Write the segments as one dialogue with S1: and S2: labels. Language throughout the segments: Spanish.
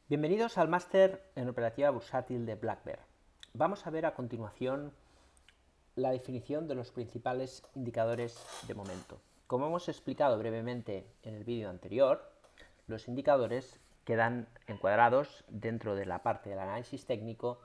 S1: Bienvenidos al máster en operativa bursátil de Black Bear. Vamos a ver a continuación la definición de los principales indicadores de momento. Como hemos explicado brevemente en el vídeo anterior, los indicadores quedan encuadrados dentro de la parte del análisis técnico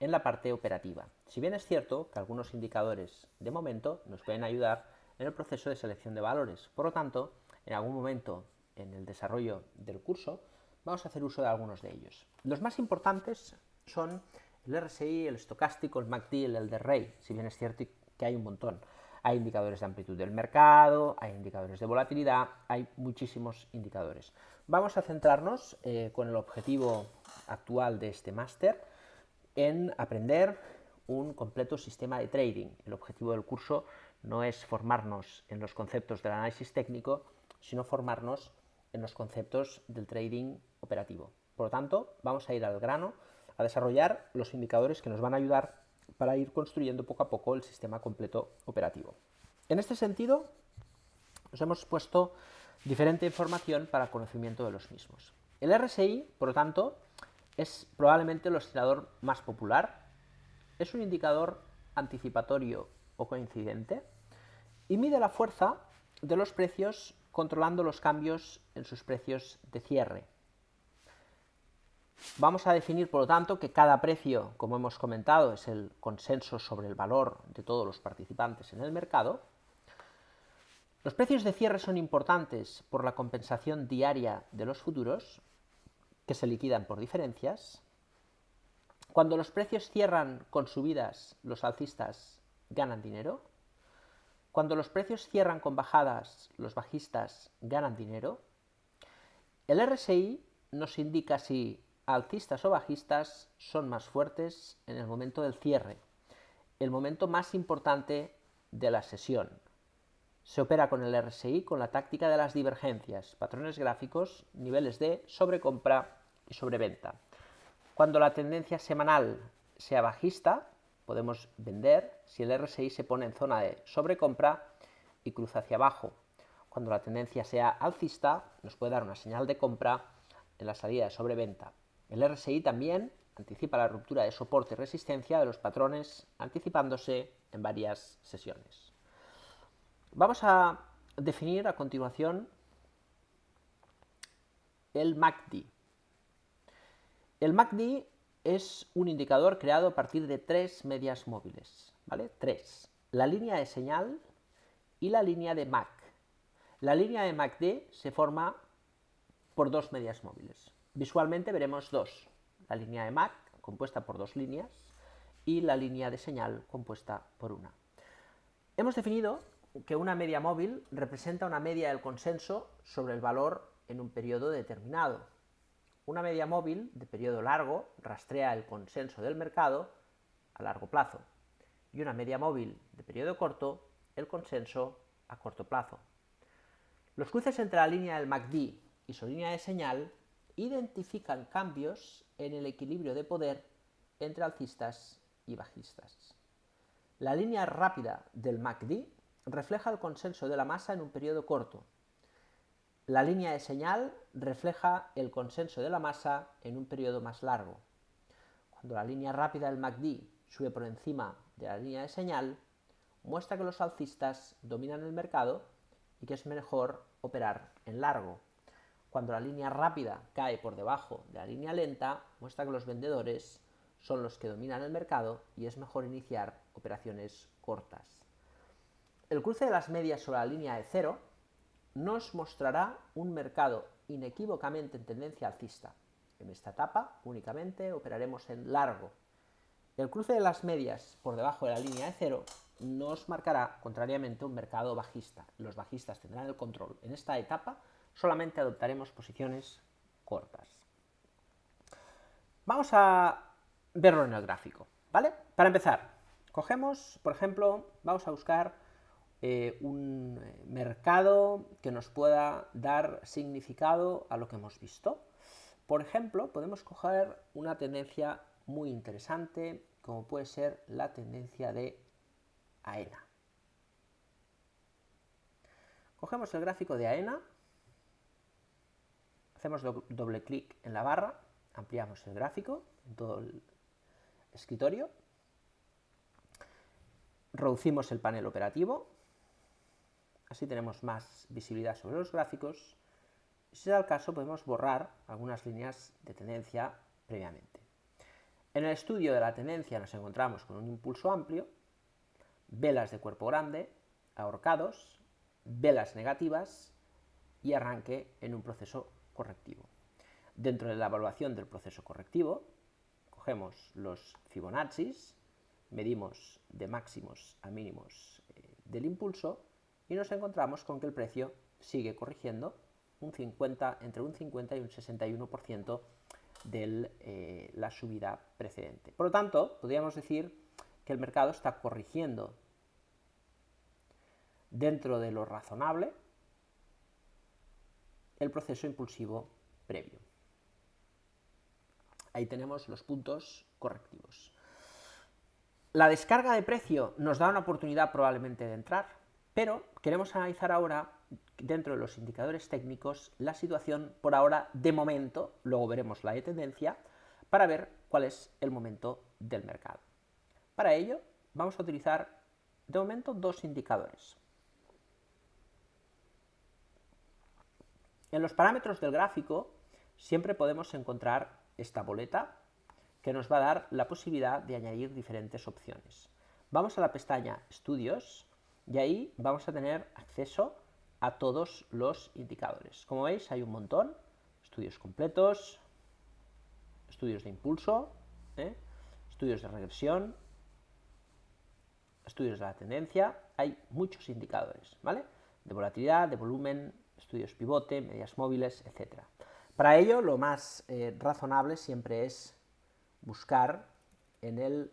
S1: en la parte operativa. Si bien es cierto que algunos indicadores de momento nos pueden ayudar en el proceso de selección de valores, por lo tanto, en algún momento en el desarrollo del curso vamos a hacer uso de algunos de ellos. Los más importantes son el RSI, el estocástico, el MACD, el de Rey, si bien es cierto que hay un montón. Hay indicadores de amplitud del mercado, hay indicadores de volatilidad, hay muchísimos indicadores. Vamos a centrarnos con el objetivo actual de este máster en aprender un completo sistema de trading. El objetivo del curso no es formarnos en los conceptos del análisis técnico, sino formarnos en los conceptos del trading operativo. Por lo tanto, vamos a ir al grano, a desarrollar los indicadores que nos van a ayudar para ir construyendo poco a poco el sistema completo operativo. En este sentido, nos hemos puesto diferente información para conocimiento de los mismos. El RSI, por lo tanto, es probablemente el oscilador más popular. Es un indicador anticipatorio o coincidente y mide la fuerza de los precios controlando los cambios en sus precios de cierre. Vamos a definir, por lo tanto, que cada precio, como hemos comentado, es el consenso sobre el valor de todos los participantes en el mercado. Los precios de cierre son importantes por la compensación diaria de los futuros, que se liquidan por diferencias. Cuando los precios cierran con subidas, los alcistas ganan dinero. Cuando los precios cierran con bajadas, los bajistas ganan dinero. El RSI nos indica si alcistas o bajistas son más fuertes en el momento del cierre, el momento más importante de la sesión. Se opera con el RSI con la táctica de las divergencias, patrones gráficos, niveles de sobrecompra y sobreventa. Cuando la tendencia semanal sea bajista, podemos vender si el RSI se pone en zona de sobrecompra y cruza hacia abajo. Cuando la tendencia sea alcista, nos puede dar una señal de compra en la salida de sobreventa. El RSI también anticipa la ruptura de soporte y resistencia de los patrones, anticipándose en varias sesiones. Vamos a definir a continuación el MACD. El MACD es un indicador creado a partir de tres medias móviles, ¿vale? Tres. La línea de señal y la línea de MAC. La línea de MACD se forma por dos medias móviles. Visualmente veremos dos. La línea de MAC, compuesta por dos líneas, y la línea de señal, compuesta por una. Hemos definido que una media móvil representa una media del consenso sobre el valor en un periodo determinado. Una media móvil de periodo largo rastrea el consenso del mercado a largo plazo y una media móvil de periodo corto el consenso a corto plazo. Los cruces entre la línea del MACD y su línea de señal identifican cambios en el equilibrio de poder entre alcistas y bajistas. La línea rápida del MACD refleja el consenso de la masa en un periodo corto. La línea de señal refleja el consenso de la masa en un periodo más largo. Cuando la línea rápida del MACD sube por encima de la línea de señal, muestra que los alcistas dominan el mercado y que es mejor operar en largo. Cuando la línea rápida cae por debajo de la línea lenta, muestra que los vendedores son los que dominan el mercado y es mejor iniciar operaciones cortas. El cruce de las medias sobre la línea de cero nos mostrará un mercado inequívocamente en tendencia alcista. En esta etapa únicamente operaremos en largo. El cruce de las medias por debajo de la línea de cero nos marcará contrariamente un mercado bajista. Los bajistas tendrán el control. En esta etapa solamente adoptaremos posiciones cortas. Vamos a verlo en el gráfico, ¿vale? Para empezar, cogemos, por ejemplo, vamos a buscar un mercado que nos pueda dar significado a lo que hemos visto. Por ejemplo, podemos coger una tendencia muy interesante, como puede ser la tendencia de AENA. Cogemos el gráfico de AENA, hacemos doble clic en la barra ampliamos el gráfico en todo el escritorio, reducimos el panel operativo, así tenemos más visibilidad sobre los gráficos, y si da el caso podemos borrar algunas líneas de tendencia previamente. En el estudio de la tendencia nos encontramos con un impulso amplio, velas de cuerpo grande, ahorcados, velas negativas y arranque en un proceso correctivo. Dentro de la evaluación del proceso correctivo, cogemos los Fibonacci, medimos de máximos a mínimos del impulso y nos encontramos con que el precio sigue corrigiendo entre un 50 y un 61% de la subida precedente. Por lo tanto, podríamos decir que el mercado está corrigiendo dentro de lo razonable el proceso impulsivo previo. Ahí tenemos los puntos correctivos. La descarga de precio nos da una oportunidad probablemente de entrar, pero queremos analizar ahora, dentro de los indicadores técnicos, la situación por ahora de momento, luego veremos la de tendencia, para ver cuál es el momento del mercado. Para ello, vamos a utilizar de momento dos indicadores. En los parámetros del gráfico siempre podemos encontrar esta boleta que nos va a dar la posibilidad de añadir diferentes opciones. Vamos a la pestaña Estudios y ahí vamos a tener acceso a todos los indicadores. Como veis, hay un montón: estudios completos, estudios de impulso, estudios de regresión, estudios de la tendencia. Hay muchos indicadores, ¿vale? De volatilidad, de volumen, estudios pivote, medias móviles, etc. Para ello, lo más razonable siempre es buscar en el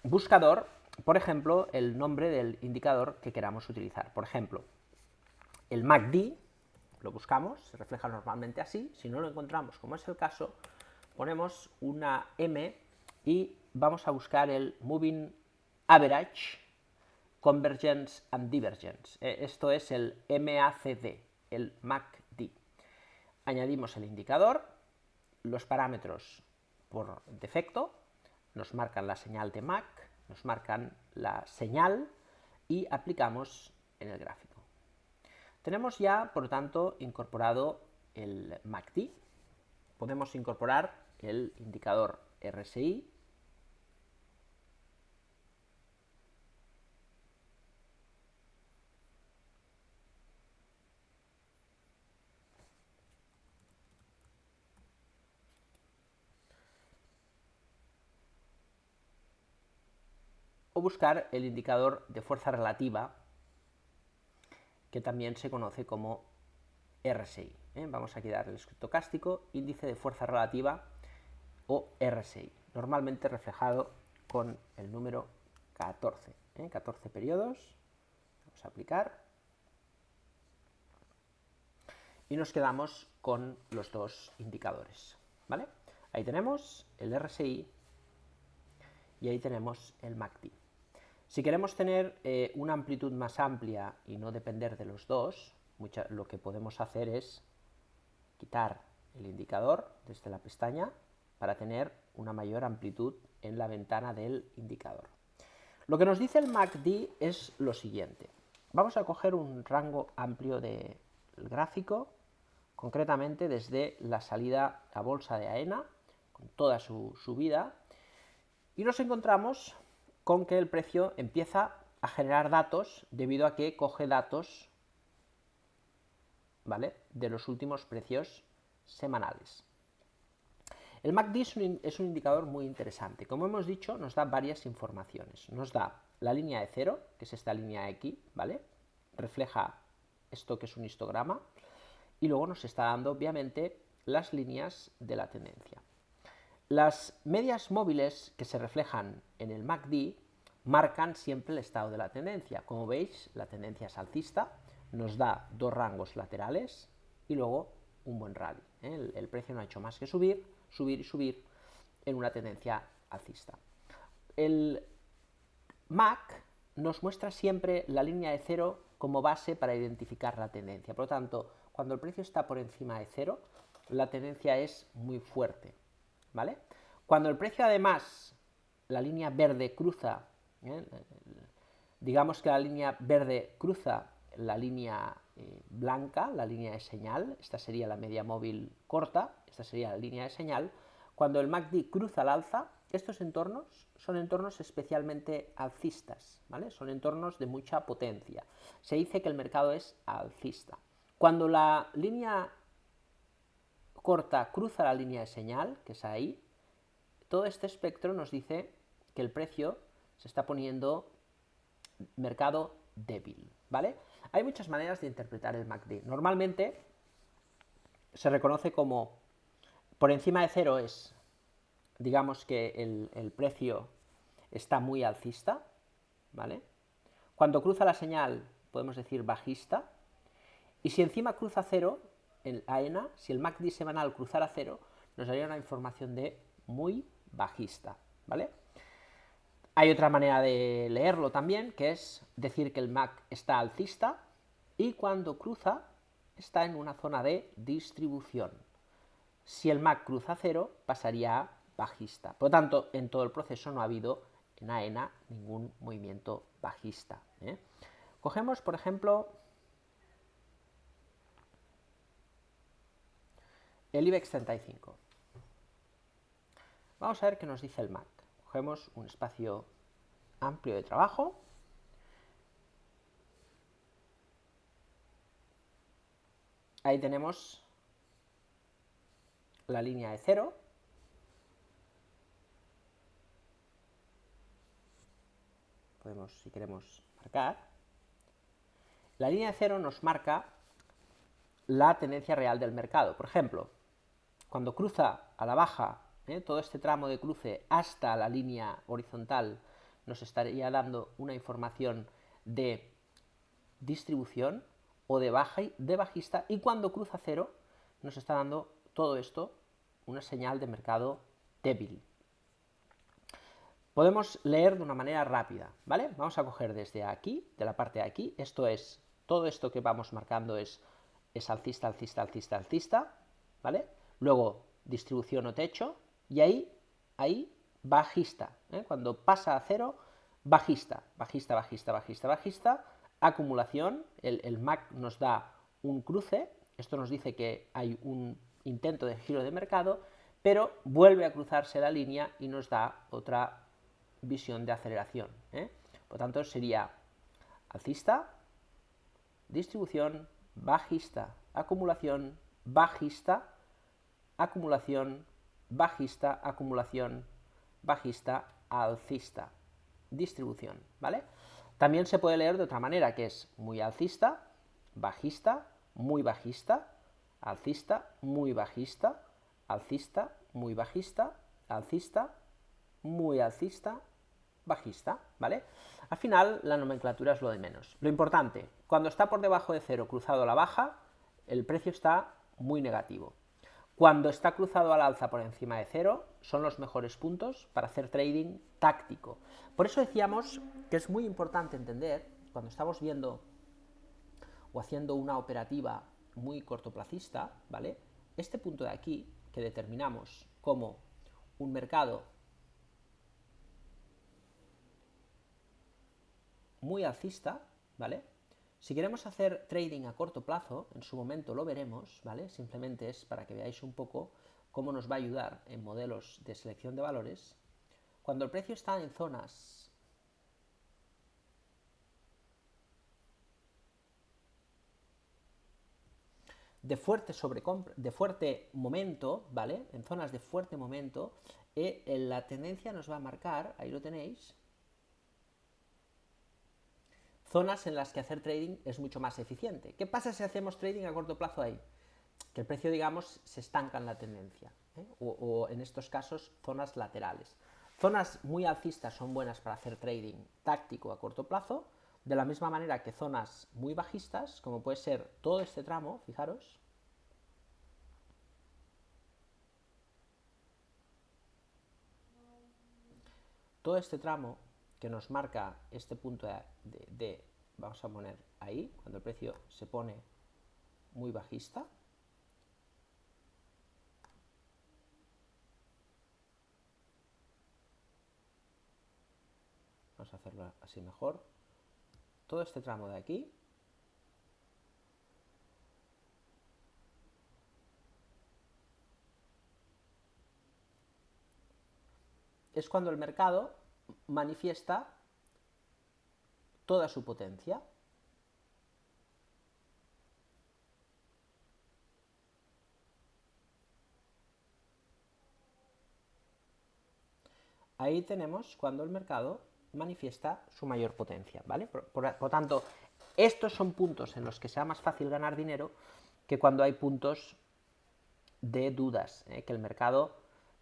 S1: buscador, por ejemplo, el nombre del indicador que queramos utilizar. Por ejemplo, el MACD, lo buscamos, se refleja normalmente así. Si no lo encontramos, como es el caso, ponemos una M y vamos a buscar el Moving Average Convergence and Divergence. Esto es el MACD, el MACD. Añadimos el indicador, los parámetros por defecto, nos marcan la señal de MAC, nos marcan la señal y aplicamos en el gráfico. Tenemos ya, por tanto, incorporado el MACD. Podemos incorporar el indicador RSI, o buscar el indicador de fuerza relativa, que también se conoce como RSI. Vamos a quitar el estocástico, índice de fuerza relativa, o RSI, normalmente reflejado con el número 14. 14 periodos, vamos a aplicar, y nos quedamos con los dos indicadores, ¿vale? Ahí tenemos el RSI y ahí tenemos el MACD. Si queremos tener una amplitud más amplia y no depender de los dos, lo que podemos hacer es quitar el indicador desde la pestaña para tener una mayor amplitud en la ventana del indicador. Lo que nos dice el MACD es lo siguiente. Vamos a coger un rango amplio del gráfico, concretamente desde la salida a bolsa de AENA, con toda su subida, y nos encontramos con que el precio empieza a generar datos debido a que coge datos, ¿vale?, de los últimos precios semanales. El MACD es un indicador muy interesante. Como hemos dicho, nos da varias informaciones. Nos da la línea de cero, que es esta línea X, ¿vale? Refleja esto que es un histograma. Y luego nos está dando, obviamente, las líneas de la tendencia. Las medias móviles que se reflejan en el MACD marcan siempre el estado de la tendencia. Como veis, la tendencia es alcista, nos da dos rangos laterales y luego un buen rally. El precio no ha hecho más que subir, subir y subir en una tendencia alcista. El MAC nos muestra siempre la línea de cero como base para identificar la tendencia. Por lo tanto, cuando el precio está por encima de 0, la tendencia es muy fuerte, ¿vale? Cuando el precio además, la línea verde cruza, digamos que la línea verde cruza la línea blanca, la línea de señal, esta sería la media móvil corta, esta sería la línea de señal, cuando el MACD cruza al alza, estos entornos son entornos especialmente alcistas, ¿vale? Son entornos de mucha potencia. Se dice que el mercado es alcista. Cuando la línea corta cruza la línea de señal, que es ahí, todo este espectro nos dice que el precio se está poniendo mercado débil, ¿vale? Hay muchas maneras de interpretar el MACD. Normalmente se reconoce como por encima de 0 es, digamos que el precio está muy alcista, ¿vale? Cuando cruza la señal podemos decir bajista, y si encima cruza 0, el AENA, si el MACD semanal al cruzar a 0, nos daría una información de muy bajista, ¿vale? Hay otra manera de leerlo también, que es decir que el MAC está alcista y cuando cruza está en una zona de distribución. Si el MAC cruza 0, pasaría a bajista. Por lo tanto, en todo el proceso no ha habido en AENA ningún movimiento bajista, ¿eh? Cogemos, por ejemplo, el IBEX 35. Vamos a ver qué nos dice el MAC. Cogemos un espacio amplio de trabajo. Ahí tenemos la línea de 0. Podemos, si queremos, marcar. La línea de 0 nos marca la tendencia real del mercado. Por ejemplo, cuando cruza a la baja, todo este tramo de cruce hasta la línea horizontal nos estaría dando una información de distribución o de bajista, y cuando cruza 0 nos está dando todo esto una señal de mercado débil. Podemos leer de una manera rápida, ¿vale? Vamos a coger desde aquí, de la parte de aquí, esto es, todo esto que vamos marcando es alcista, alcista, alcista, alcista, ¿vale? Luego distribución o techo, y ahí bajista, cuando pasa a 0, bajista, bajista, bajista, bajista, bajista, acumulación, el MAC nos da un cruce, esto nos dice que hay un intento de giro de mercado, pero vuelve a cruzarse la línea y nos da otra visión de aceleración, Por tanto, sería alcista, distribución, bajista, acumulación, bajista, acumulación, bajista, acumulación, bajista, alcista, distribución, ¿vale? También se puede leer de otra manera, que es muy alcista, bajista, muy bajista, alcista, muy bajista, alcista, muy bajista, alcista, muy alcista, bajista, ¿vale? Al final la nomenclatura es lo de menos. Lo importante, cuando está por debajo de 0 cruzado a la baja, el precio está muy negativo. Cuando está cruzado al alza por encima de 0, son los mejores puntos para hacer trading táctico. Por eso decíamos que es muy importante entender, cuando estamos viendo o haciendo una operativa muy cortoplacista, ¿vale? Este punto de aquí, que determinamos como un mercado muy alcista, ¿vale? Si queremos hacer trading a corto plazo, en su momento lo veremos, ¿vale? Simplemente es para que veáis un poco cómo nos va a ayudar en modelos de selección de valores. Cuando el precio está en zonas de fuerte momento, ¿vale? En zonas de fuerte momento, la tendencia nos va a marcar, ahí lo tenéis, zonas en las que hacer trading es mucho más eficiente. ¿Qué pasa si hacemos trading a corto plazo ahí? Que el precio, digamos, se estanca en la tendencia, o en estos casos, zonas laterales. Zonas muy alcistas son buenas para hacer trading táctico a corto plazo, de la misma manera que zonas muy bajistas, como puede ser todo este tramo, fijaros, todo este tramo que nos marca este punto de vamos a poner ahí, cuando el precio se pone muy bajista. Vamos a hacerlo así mejor. Todo este tramo de aquí es cuando el mercado manifiesta toda su potencia. Ahí tenemos cuando el mercado manifiesta su mayor potencia, ¿vale? Por tanto, estos son puntos en los que sea más fácil ganar dinero que cuando hay puntos de dudas, que el mercado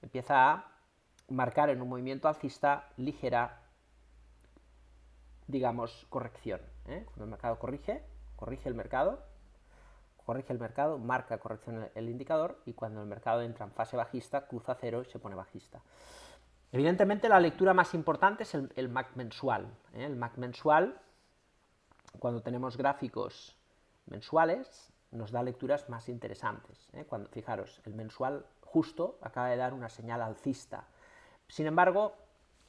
S1: empieza a marcar en un movimiento alcista ligera, digamos, corrección. Cuando el mercado corrige el mercado, marca corrección el indicador, y cuando el mercado entra en fase bajista, cruza cero y se pone bajista. Evidentemente la lectura más importante es el MAC mensual. El MAC mensual, cuando tenemos gráficos mensuales, nos da lecturas más interesantes. Fijaros, el mensual justo acaba de dar una señal alcista. Sin embargo,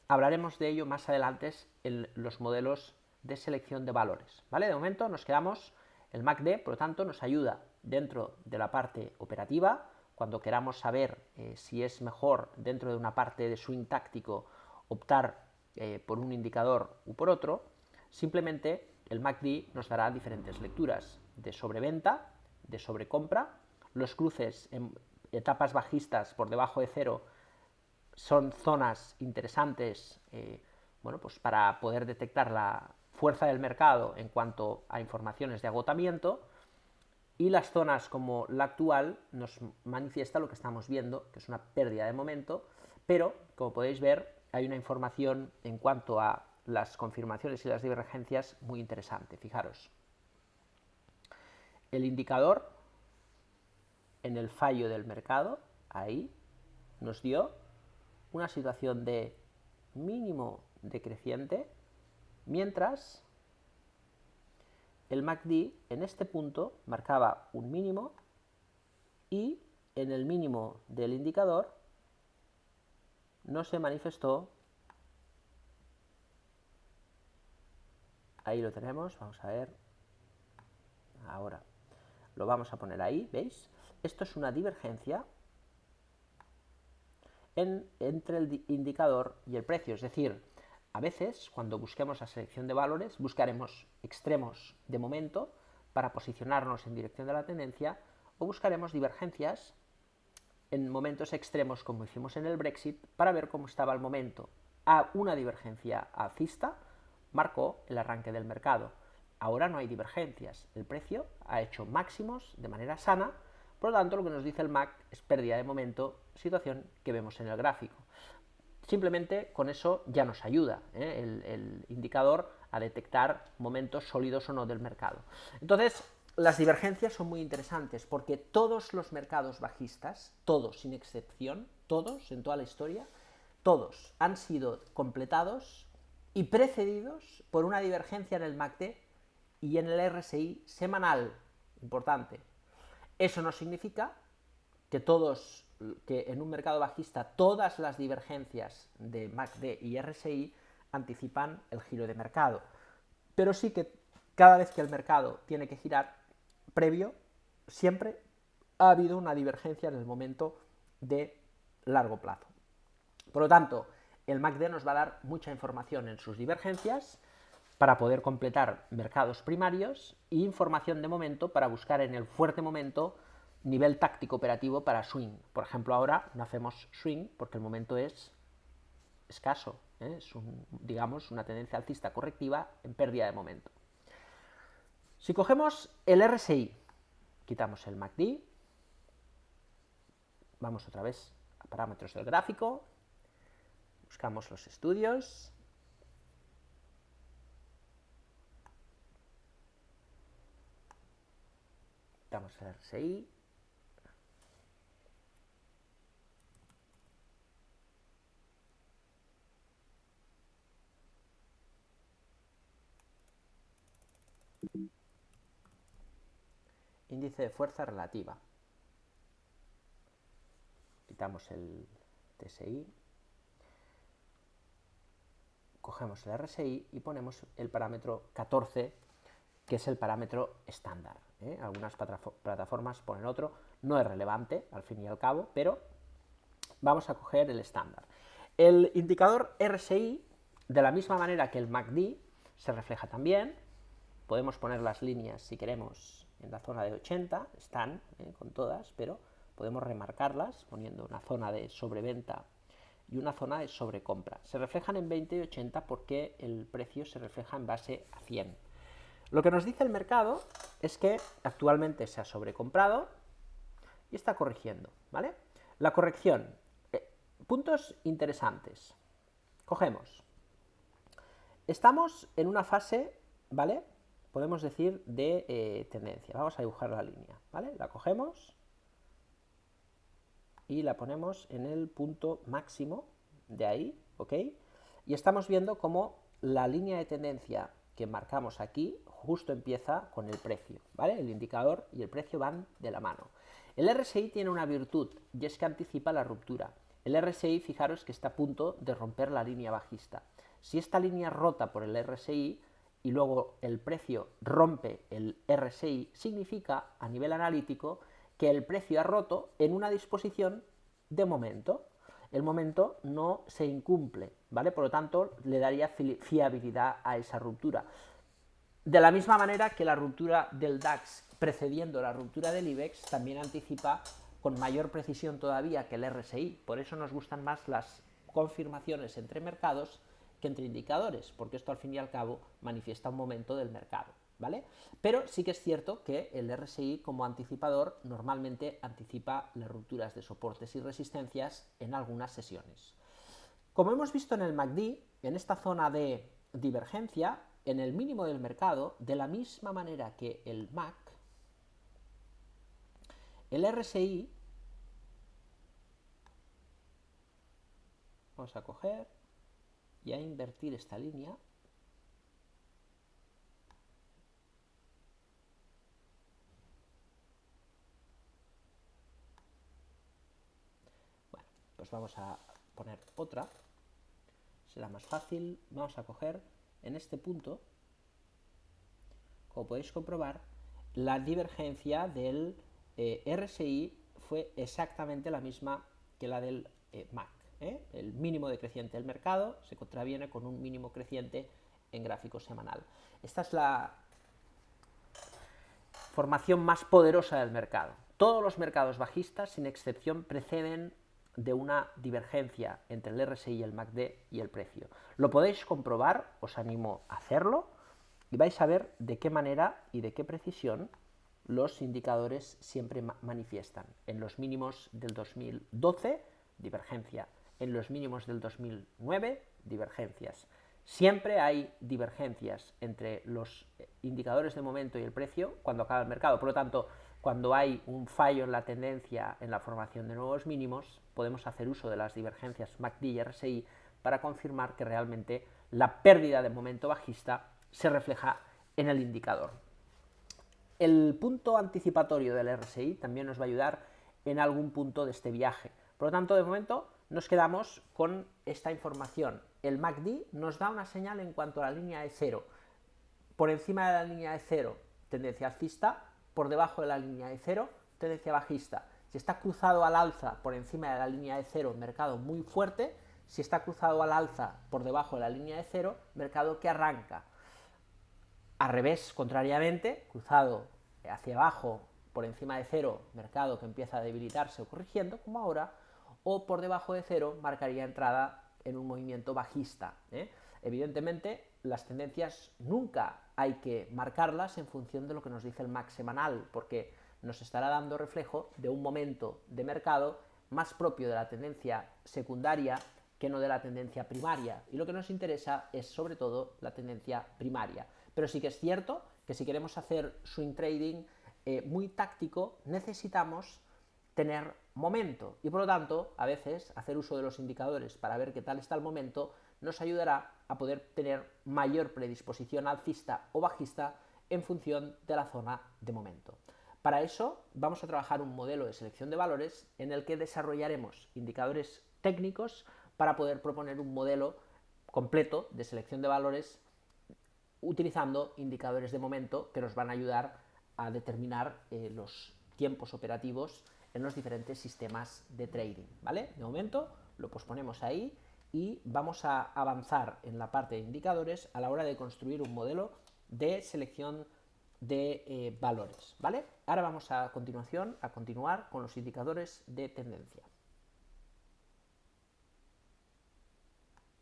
S1: hablaremos de ello más adelante en los modelos de selección de valores, ¿vale? De momento nos quedamos, el MACD, por lo tanto, nos ayuda dentro de la parte operativa, cuando queramos saber si es mejor dentro de una parte de swing táctico optar por un indicador u por otro. Simplemente el MACD nos dará diferentes lecturas de sobreventa, de sobrecompra. Los cruces en etapas bajistas por debajo de cero son zonas interesantes bueno, pues para poder detectar la fuerza del mercado en cuanto a informaciones de agotamiento, y las zonas como la actual nos manifiesta lo que estamos viendo, que es una pérdida de momento, pero como podéis ver hay una información en cuanto a las confirmaciones y las divergencias muy interesante. Fijaros, el indicador en el fallo del mercado, ahí nos dio una situación de mínimo decreciente, mientras el MACD en este punto marcaba un mínimo y en el mínimo del indicador no se manifestó. Ahí lo tenemos, vamos a ver. Ahora lo vamos a poner ahí, ¿veis? Esto es una divergencia entre el indicador y el precio, es decir, a veces cuando busquemos la selección de valores buscaremos extremos de momento para posicionarnos en dirección de la tendencia, o buscaremos divergencias en momentos extremos como hicimos en el Brexit para ver cómo estaba el momento. A una divergencia alcista marcó el arranque del mercado. Ahora no hay divergencias, el precio ha hecho máximos de manera sana, por lo tanto lo que nos dice el MAC es pérdida de momento, situación que vemos en el gráfico. Simplemente con eso ya nos ayuda el indicador a detectar momentos sólidos o no del mercado. Entonces, las divergencias son muy interesantes porque todos los mercados bajistas, todos sin excepción, todos en toda la historia, todos han sido completados y precedidos por una divergencia en el MACD y en el RSI semanal. Importante. Eso no significa que en un mercado bajista todas las divergencias de MACD y RSI anticipan el giro de mercado. Pero sí que cada vez que el mercado tiene que girar, previo, siempre ha habido una divergencia en el momento de largo plazo. Por lo tanto, el MACD nos va a dar mucha información en sus divergencias para poder completar mercados primarios e información de momento para buscar en el fuerte momento nivel táctico operativo para swing. Por ejemplo, ahora no hacemos swing porque el momento es escaso, es digamos una tendencia alcista correctiva en pérdida de momento. Si cogemos el RSI, quitamos el MACD, vamos otra vez a parámetros del gráfico, buscamos los estudios, quitamos el RSI, índice de fuerza relativa. Quitamos el TSI, cogemos el RSI y ponemos el parámetro 14, que es el parámetro estándar. Algunas plataformas ponen otro, no es relevante al fin y al cabo, pero vamos a coger el estándar. El indicador RSI, de la misma manera que el MACD, se refleja también. Podemos poner las líneas, si queremos, en la zona de 80, están con todas, pero podemos remarcarlas poniendo una zona de sobreventa y una zona de sobrecompra. Se reflejan en 20 y 80 porque el precio se refleja en base a 100. Lo que nos dice el mercado es que actualmente se ha sobrecomprado y está corrigiendo, ¿vale? La corrección, puntos interesantes. Cogemos. Estamos en una fase, ¿vale? Podemos decir de tendencia. Vamos a dibujar la línea, ¿vale? La cogemos y la ponemos en el punto máximo de ahí, ¿ok? Y estamos viendo cómo la línea de tendencia que marcamos aquí justo empieza con el precio, ¿vale? El indicador y el precio van de la mano. El RSI tiene una virtud y es que anticipa la ruptura. El RSI, fijaros que está a punto de romper la línea bajista. Si esta línea rota por el RSI y luego el precio rompe el RSI, significa a nivel analítico que el precio ha roto en una disposición de momento. El momento no se incumple, ¿vale? Por lo tanto, le daría fiabilidad a esa ruptura. De la misma manera que la ruptura del DAX precediendo la ruptura del IBEX también anticipa con mayor precisión todavía que el RSI. Por eso nos gustan más las confirmaciones entre mercados que entre indicadores, porque esto al fin y al cabo manifiesta un momento del mercado, ¿vale? Pero sí que es cierto que el RSI como anticipador normalmente anticipa las rupturas de soportes y resistencias en algunas sesiones. Como hemos visto en el MACD, en esta zona de divergencia, en el mínimo del mercado, de la misma manera que el MAC, el RSI, vamos a coger y a invertir esta línea. Bueno, pues vamos a poner otra, será más fácil. Vamos a coger en este punto, como podéis comprobar, la divergencia del RSI fue exactamente la misma que la del MAC. El mínimo decreciente del mercado se contraviene con un mínimo creciente en gráfico semanal. Esta es la formación más poderosa del mercado. Todos los mercados bajistas, sin excepción, preceden de una divergencia entre el RSI y el MACD y el precio. Lo podéis comprobar, os animo a hacerlo, y vais a ver de qué manera y de qué precisión los indicadores siempre manifiestan. En los mínimos del 2012, divergencia. En los mínimos del 2009, divergencias. Siempre hay divergencias entre los indicadores de momento y el precio cuando acaba el mercado. Por lo tanto, cuando hay un fallo en la tendencia en la formación de nuevos mínimos, podemos hacer uso de las divergencias MACD y RSI para confirmar que realmente la pérdida de momento bajista se refleja en el indicador. El punto anticipatorio del RSI también nos va a ayudar en algún punto de este viaje. Por lo tanto, de momento nos quedamos con esta información. El MACD nos da una señal en cuanto a la línea de 0. Por encima de la línea de 0, tendencia alcista. Por debajo de la línea de 0, tendencia bajista. Si está cruzado al alza por encima de la línea de 0, mercado muy fuerte. Si está cruzado al alza por debajo de la línea de 0, mercado que arranca. Al revés, contrariamente, cruzado hacia abajo por encima de 0, mercado que empieza a debilitarse o corrigiendo, como ahora, o por debajo de 0, marcaría entrada en un movimiento bajista. Evidentemente, las tendencias nunca hay que marcarlas en función de lo que nos dice el MAC semanal, porque nos estará dando reflejo de un momento de mercado más propio de la tendencia secundaria que no de la tendencia primaria. Y lo que nos interesa es sobre todo la tendencia primaria. Pero sí que es cierto que si queremos hacer swing trading muy táctico, necesitamos tener momento y por lo tanto a veces hacer uso de los indicadores para ver qué tal está el momento nos ayudará a poder tener mayor predisposición alcista o bajista en función de la zona de momento. Para eso vamos a trabajar un modelo de selección de valores en el que desarrollaremos indicadores técnicos para poder proponer un modelo completo de selección de valores utilizando indicadores de momento que nos van a ayudar a determinar los tiempos operativos en los diferentes sistemas de trading, ¿vale? De momento lo posponemos ahí y vamos a avanzar en la parte de indicadores a la hora de construir un modelo de selección de valores, ¿vale? Ahora vamos a continuar con los indicadores de tendencia.